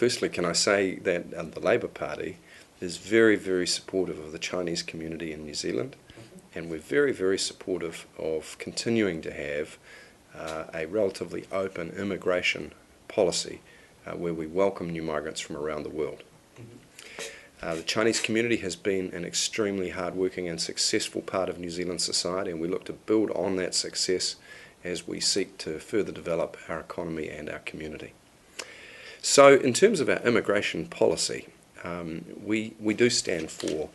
firstly, can I say that the Labour Party is very, very supportive of the Chinese community in New Zealand, and we're very, very supportive of continuing to have a relatively open immigration policy where we welcome new migrants from around the world. The Chinese community has been an extremely hard-working and successful part of New Zealand society, and we look to build on that success as we seek to further develop our economy and our community. So in terms of our immigration policy, we do stand for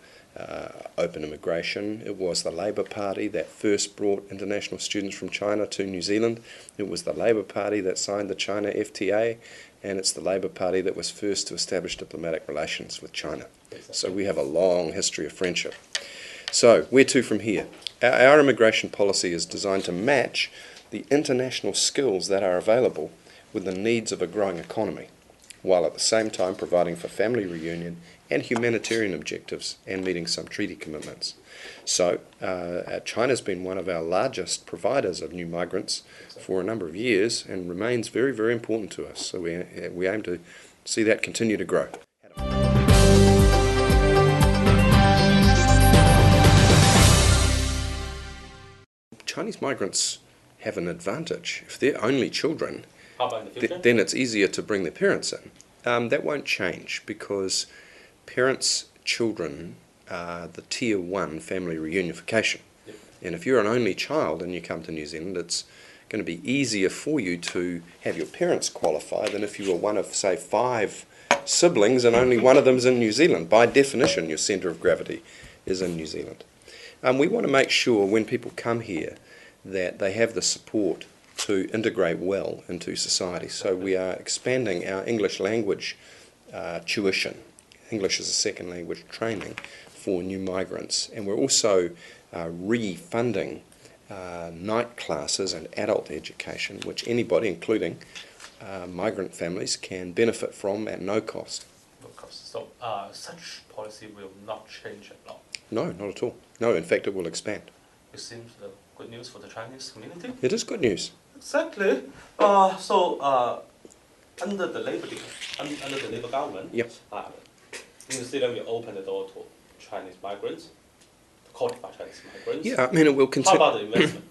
open immigration. It was the Labour Party that first brought international students from China to New Zealand. It was the Labour Party that signed the China FTA, and it's the Labour Party that was first to establish diplomatic relations with China. So we have a long history of friendship. So where to from here? Our immigration policy is designed to match the international skills that are available with the needs of a growing economy, while at the same time providing for family reunion and humanitarian objectives and meeting some treaty commitments. So China's been one of our largest providers of new migrants for a number of years and remains very, very important to us. So we aim to see that continue to grow. Chinese migrants have an advantage. If they're only children, then it's easier to bring their parents in. That won't change because parents' children are the Tier 1 family reunification. Yep. And if you're an only child and you come to New Zealand, it's going to be easier for you to have your parents qualify than if you were one of, say, 5 siblings and only one of them's in New Zealand. By definition, your centre of gravity is in New Zealand. We want to make sure when people come here that they have the support to integrate well into society. So we are expanding our English language tuition, English as a second language training for new migrants, and we're also refunding night classes and adult education, which anybody, including migrant families, can benefit from at no cost. No cost. So such policy will not change at all? No, not at all. No, in fact, it will expand. It seems good news for the Chinese community? It is good news. Exactly. Under the Labour government, yep. New Zealand will open the door to Chinese migrants, qualified Chinese migrants. Yeah, I mean, it will continue. How about the investment?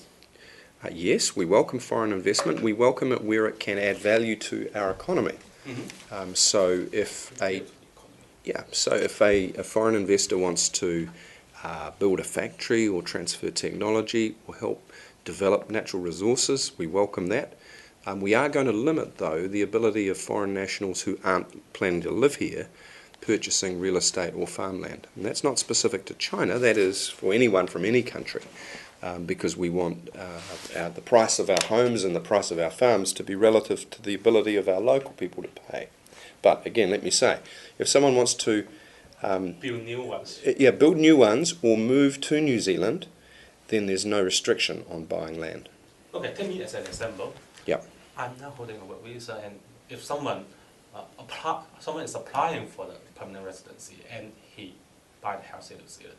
Yes, we welcome foreign investment. We welcome it where it can add value to our economy. Mm-hmm. So if a foreign investor wants to build a factory or transfer technology or help develop natural resources, we welcome that. We are going to limit, though, the ability of foreign nationals who aren't planning to live here purchasing real estate or farmland. And that's not specific to China, that is for anyone from any country, because we want the price of our homes and the price of our farms to be relative to the ability of our local people to pay. But again, let me say, if someone wants to build new ones. Build new ones or move to New Zealand, then there's no restriction on buying land. Okay, take me as an example. Yep. I'm now holding a work visa, and if someone is applying for the permanent residency and he buy the house in New Zealand,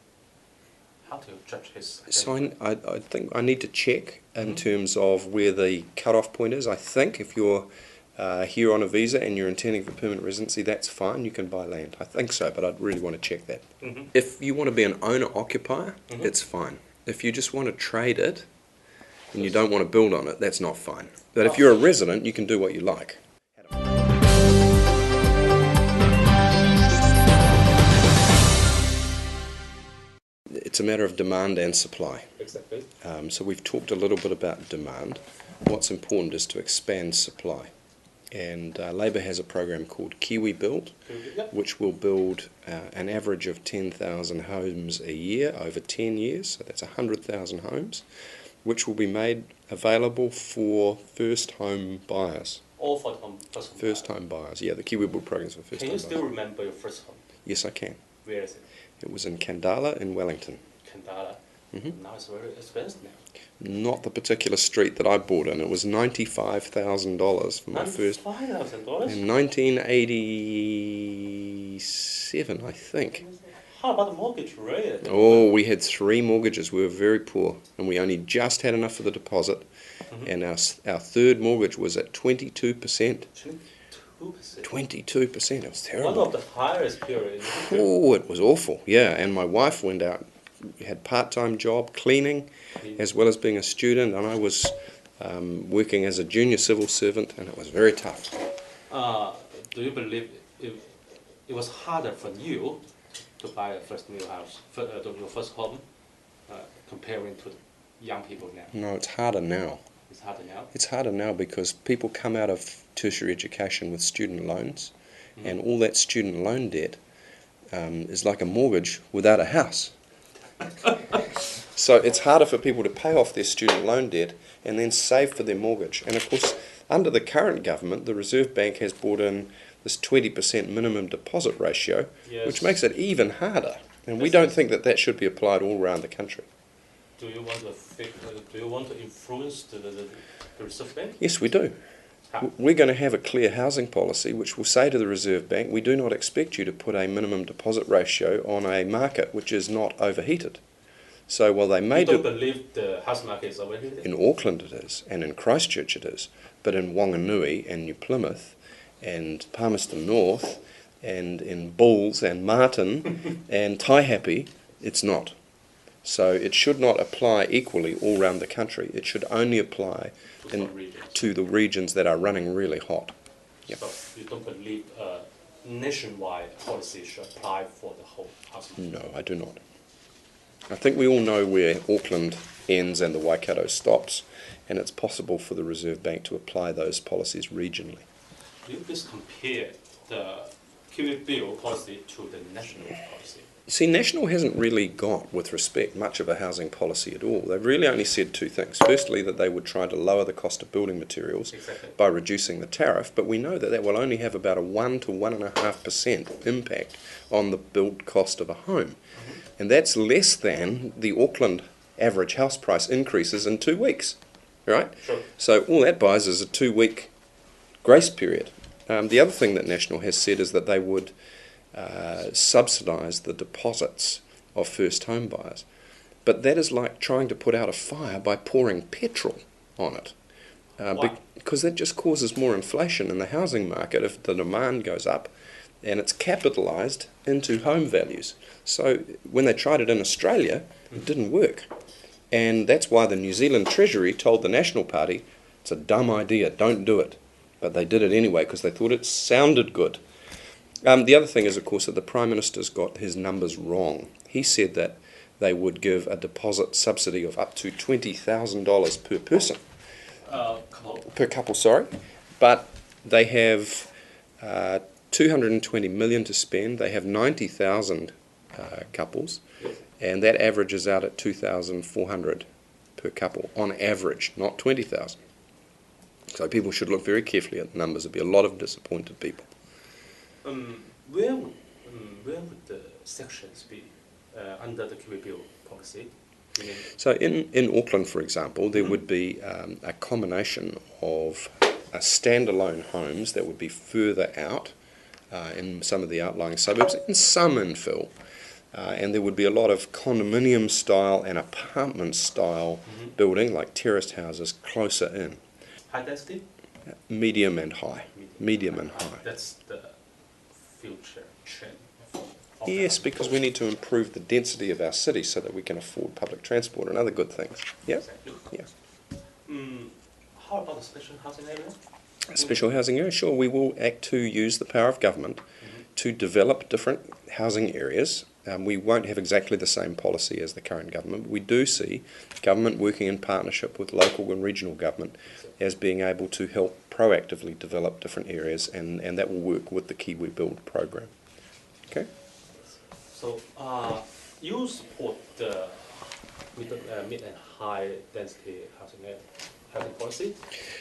how to judge his identity? So I think I need to check in terms of where the cut-off point is. I think if you're here on a visa and you're intending for permanent residency, that's fine, you can buy land. I think so, but I'd really want to check that. Mm-hmm. If you want to be an owner-occupier, it's fine. If you just want to trade it and you don't want to build on it, that's not fine. But if you're a resident, you can do what you like. It's a matter of demand and supply. Exactly. So we've talked a little bit about demand. What's important is to expand supply. And Labour has a program called Kiwi Build, which will build an average of 10,000 homes a year over 10 years. So that's 100,000 homes, which will be made available for first home buyers. All for first home buyers. Yeah, the Kiwi Build program is for first home buyers. Can you still remember your first home? Yes, I can. Where is it? It was in Kandala in Wellington. Kandala? Mm-hmm. Now it's very expensive now. Not the particular street that I bought in. It was $95,000 for my first. $95,000? In 1987, I think. How about the mortgage rate? Oh, we had 3 mortgages. We were very poor, and we only just had enough for the deposit. And our third mortgage was at 22%. 22%. 22%. It was terrible. One of the highest periods. Oh, it was awful. Yeah, and my wife went out, had part-time job cleaning, as well as being a student, and I was working as a junior civil servant, and it was very tough. Do you believe it was harder for you to buy a first new house, your first home, comparing to young people now? No, it's harder now. It's harder now? It's harder now because people come out of tertiary education with student loans, and all that student loan debt is like a mortgage without a house. So it's harder for people to pay off their student loan debt and then save for their mortgage. And of course, under the current government, the Reserve Bank has brought in this 20% minimum deposit ratio, Yes. which makes it even harder. And we don't think that that should be applied all around the country. Do you want to influence the Reserve Bank? Yes, we do. How? We're going to have a clear housing policy which will say to the Reserve Bank, we do not expect you to put a minimum deposit ratio on a market which is not overheated. So while they may You don't believe the house market is overheated? in Auckland it is, and in Christchurch it is, but in Whanganui and New Plymouth and Palmerston North and in Bulls and Martin and Taihape, it's not. So it should not apply equally all around the country. It should only apply to the regions that are running really hot. Yep. So you don't believe nationwide policy should apply for the whole house market? No, I do not. I think we all know where Auckland ends and the Waikato stops, and it's possible for the Reserve Bank to apply those policies regionally. Do you please compare the Kiwi Bill policy to the national policy? See, National hasn't really got, with respect, much of a housing policy at all. They've really only said two things. Firstly, that they would try to lower the cost of building materials by reducing the tariff, but we know that that will only have about a 1 to 1.5% impact on the build cost of a home. And that's less than the Auckland average house price increases in 2 weeks, right? Sure. So all that buys is a 2-week grace period. The other thing that National has said is that they would subsidise the deposits of first home buyers. But that is like trying to put out a fire by pouring petrol on it. Because that just causes more inflation in the housing market if the demand goes up, and it's capitalised into home values. So when they tried it in Australia, it didn't work. And that's why the New Zealand Treasury told the National Party, it's a dumb idea, don't do it. But they did it anyway because they thought it sounded good. The other thing is, of course, that the Prime Minister's got his numbers wrong. He said that they would give a deposit subsidy of up to $20,000 per person. Per couple, sorry. But they have 220 million to spend. They have 90,000 couples, and that averages out at 2,400 per couple on average, not 20,000. So people should look very carefully at the numbers. There'll be a lot of disappointed people. Where would the sections be under the Kiwi Bill policy? So in Auckland, for example, there would be a combination of standalone homes that would be further out in some of the outlying suburbs, and some infill. And there would be a lot of condominium-style and apartment-style building, like terraced houses, closer in. High density? Medium and high. Medium and high. That's the future trend. Yes, because we need to improve the density of our city so that we can afford public transport and other good things. Yeah? Exactly. Yeah. How about the special housing area? Special housing area, sure. We will act to use the power of government to develop different housing areas. We won't have exactly the same policy as the current government, but we do see government working in partnership with local and regional government as being able to help proactively develop different areas, and that will work with the Kiwi Build program. Okay? So you support the mid and high density housing policy,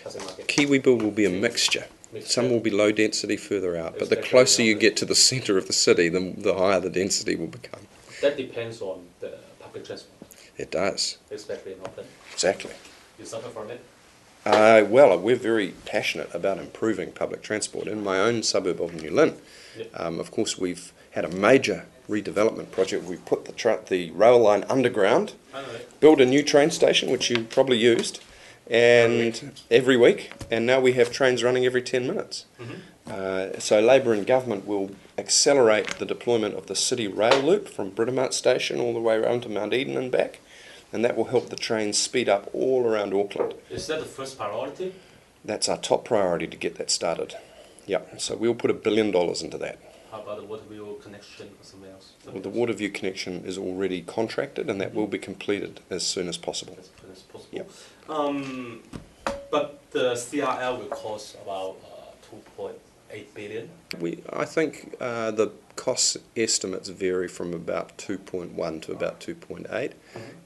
housing market? Kiwi Build will be a mixture. Some will be low density further out, but the closer you get to the centre of the city, the higher the density will become. That depends on the public transport. It does. Especially in Auckland. Exactly. You suffer from it? Well, we're very passionate about improving public transport. In my own suburb of New Lynn, of course, we've had a major redevelopment project. We put the rail line underground, built a new train station, which you probably used, and every week, and now we have trains running every 10 minutes. So Labor and government will accelerate the deployment of the city rail loop from Britomart Station all the way around to Mount Eden and back, and that will help the trains speed up all around Auckland. Is that the first priority? That's our top priority to get that started. Yeah, so we'll put $1 billion into that. How about the Waterview connection or something else? Well, the Waterview connection is already contracted, and that will be completed as soon as possible. As soon as possible. Yep. But the CRL will cost about 2.8 billion. I think the cost estimates vary from about 2.1 to about 2.8,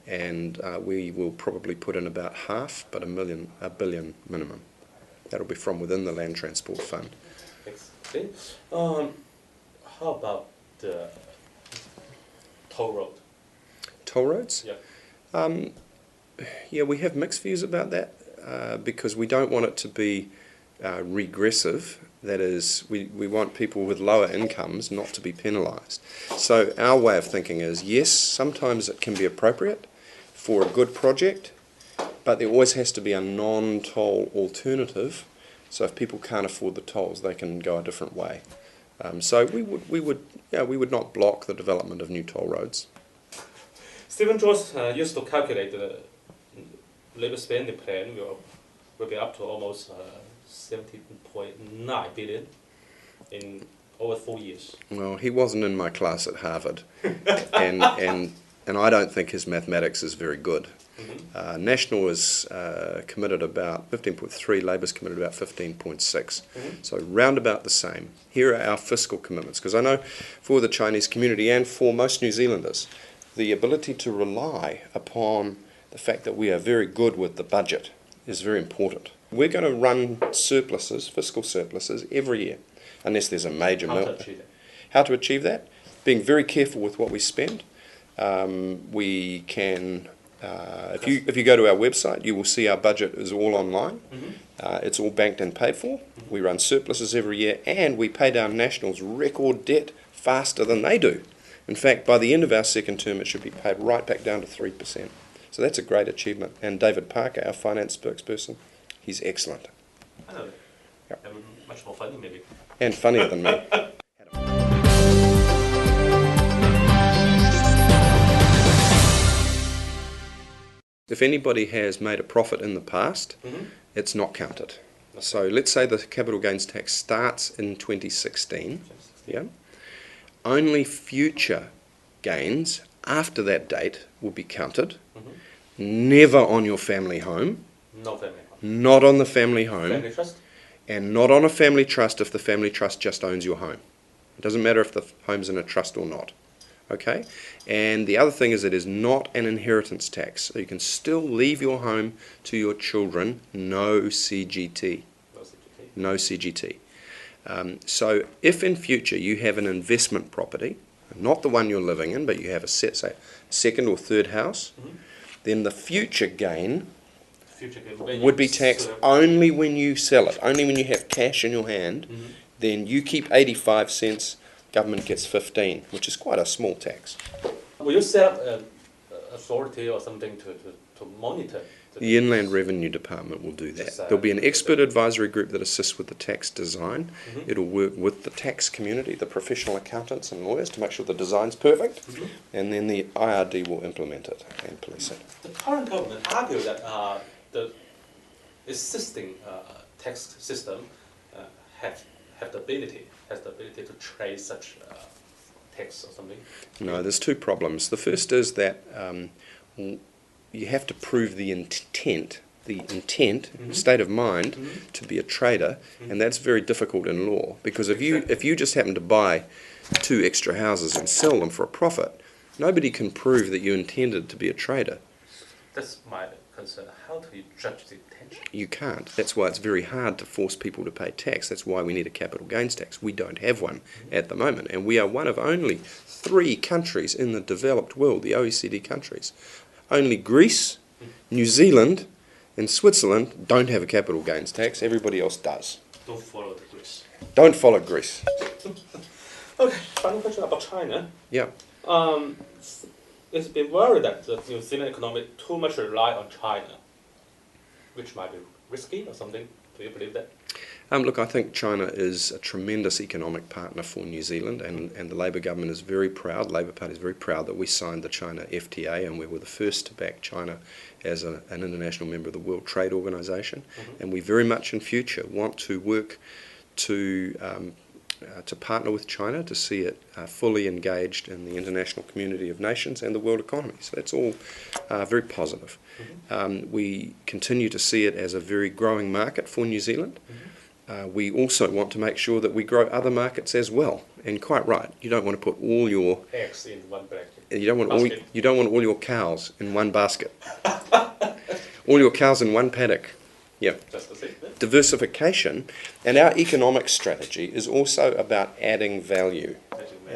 and we will probably put in about half, but $1 billion minimum. That'll be from within the Land Transport Fund. Excellent. How about the toll road? Toll roads? Yeah. Yeah, we have mixed views about that because we don't want it to be regressive. That is, we want people with lower incomes not to be penalised. So our way of thinking is, yes, sometimes it can be appropriate for a good project, but there always has to be a non-toll alternative. So if people can't afford the tolls, they can go a different way. So we would not block the development of new toll roads. Stephen Jones used to calculate the Labour spending plan will be up to almost 17.9 billion in over 4 years. Well, he wasn't in my class at Harvard, and I don't think his mathematics is very good. National is committed about 15.3, Labour's committed about 15.6, so round about the same. Here are our fiscal commitments, because I know for the Chinese community and for most New Zealanders, the ability to rely upon the fact that we are very good with the budget is very important. We're going to run surpluses, fiscal surpluses, every year, unless there's a major meltdown. How to achieve that? Being very careful with what we spend. We can, if you go to our website, you will see our budget is all online. It's all banked and paid for. We run surpluses every year, and we pay down National's record debt faster than they do. In fact, by the end of our second term, it should be paid right back down to 3%. So that's a great achievement. And David Parker, our finance spokesperson, he's excellent. I know. Yep. Much more funny, maybe. And funnier than me. If anybody has made a profit in the past, it's not counted. So let's say the capital gains tax starts in 2016. Yeah. Only future gains after that date will be counted. Never on your family home. No family home. Not on the family home. Family trust? And not on a family trust if the family trust just owns your home. It doesn't matter if the home's in a trust or not. Okay? And the other thing is it is not an inheritance tax. So you can still leave your home to your children, no CGT. No CGT. So if in future you have an investment property, not the one you're living in, but you have a say, second or third house, then the future gain would be taxed only when you sell it, only when you have cash in your hand. Then you keep 85 cents, government gets 15, which is quite a small tax. Will you set up an authority or something to monitor? The Inland Revenue Department will do that. There'll be an expert advisory group that assists with the tax design. It'll work with the tax community, the professional accountants and lawyers to make sure the design's perfect, and then the IRD will implement it and police it. The current government argues that the existing tax system has the ability to trace such tax or something. No, there's two problems. The first is that you have to prove the intent, state of mind to be a trader, and that's very difficult in law, because if you just happen to buy 2 extra houses and sell them for a profit, nobody can prove that you intended to be a trader. That's my concern. How do you judge the intention? You can't. That's why it's very hard to force people to pay tax. That's why we need a capital gains tax. We don't have one at the moment, and we are one of only 3 countries in the developed world, the OECD countries. Only Greece, New Zealand, and Switzerland don't have a capital gains tax. Everybody else does. Don't follow the Greece. Don't follow Greece. Okay, final question about China. Yeah. It's been worried that the New Zealand economy too much rely on China. which might be risky or something. Do you believe that? Look, I think China is a tremendous economic partner for New Zealand, and the Labour government is very proud, Labour Party is very proud that we signed the China FTA, and we were the first to back China as an international member of the World Trade Organization. And we very much in future want to work to partner with China to see it fully engaged in the international community of nations and the world economy. So that's all very positive. We continue to see it as a very growing market for New Zealand. We also want to make sure that we grow other markets as well. And quite right, you don't want to put all your eggs in one basket. You don't want all your cows in one basket. All your cows in one paddock. Yeah. Just the same. Diversification, and our economic strategy is also about adding value,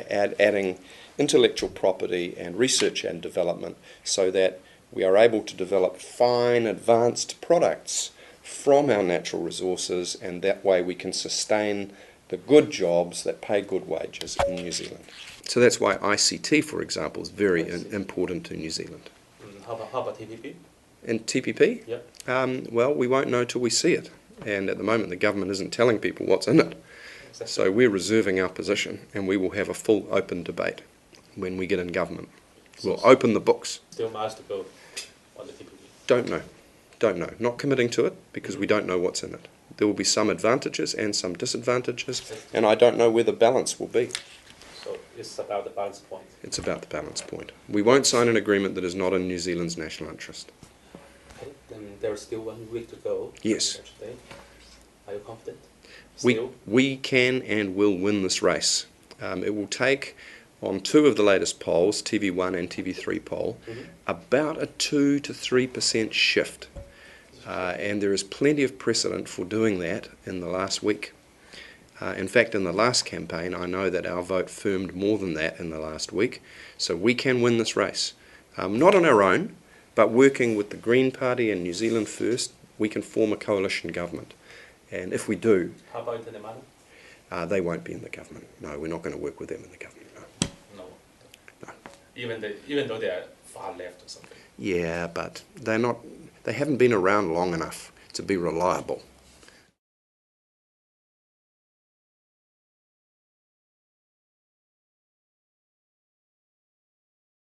adding intellectual property and research and development, so that we are able to develop fine, advanced products from our natural resources, and that way we can sustain the good jobs that pay good wages in New Zealand. So that's why ICT, for example, is very important to New Zealand. How about TPP? And TPP? Yep. Well, we won't know till we see it. And at the moment, the government isn't telling people what's in it. Exactly. So we're reserving our position, and we will have a full open debate when we get in government. We'll open the books. Still miles to go on the TPP. Don't know. Not committing to it because we don't know what's in it. There will be some advantages and some disadvantages, and I don't know where the balance will be. So it's about the balance point. It's about the balance point. We won't sign an agreement that is not in New Zealand's national interest. Okay, then there's still 1 week to go. Yes. Are you confident? We can and will win this race. It will take, on 2 of the latest polls, TV1 and TV3 poll, about a 2 to 3% shift. And there is plenty of precedent for doing that in the last week. In fact, in the last campaign, I know that our vote firmed more than that in the last week. So we can win this race. Not on our own, but working with the Green Party and New Zealand First, we can form a coalition government. And if we do... How about Internemana? They won't be in the government. No, we're not going to work with them in the government, no. No. Even though they are far left or something. Yeah, but they haven't been around long enough to be reliable.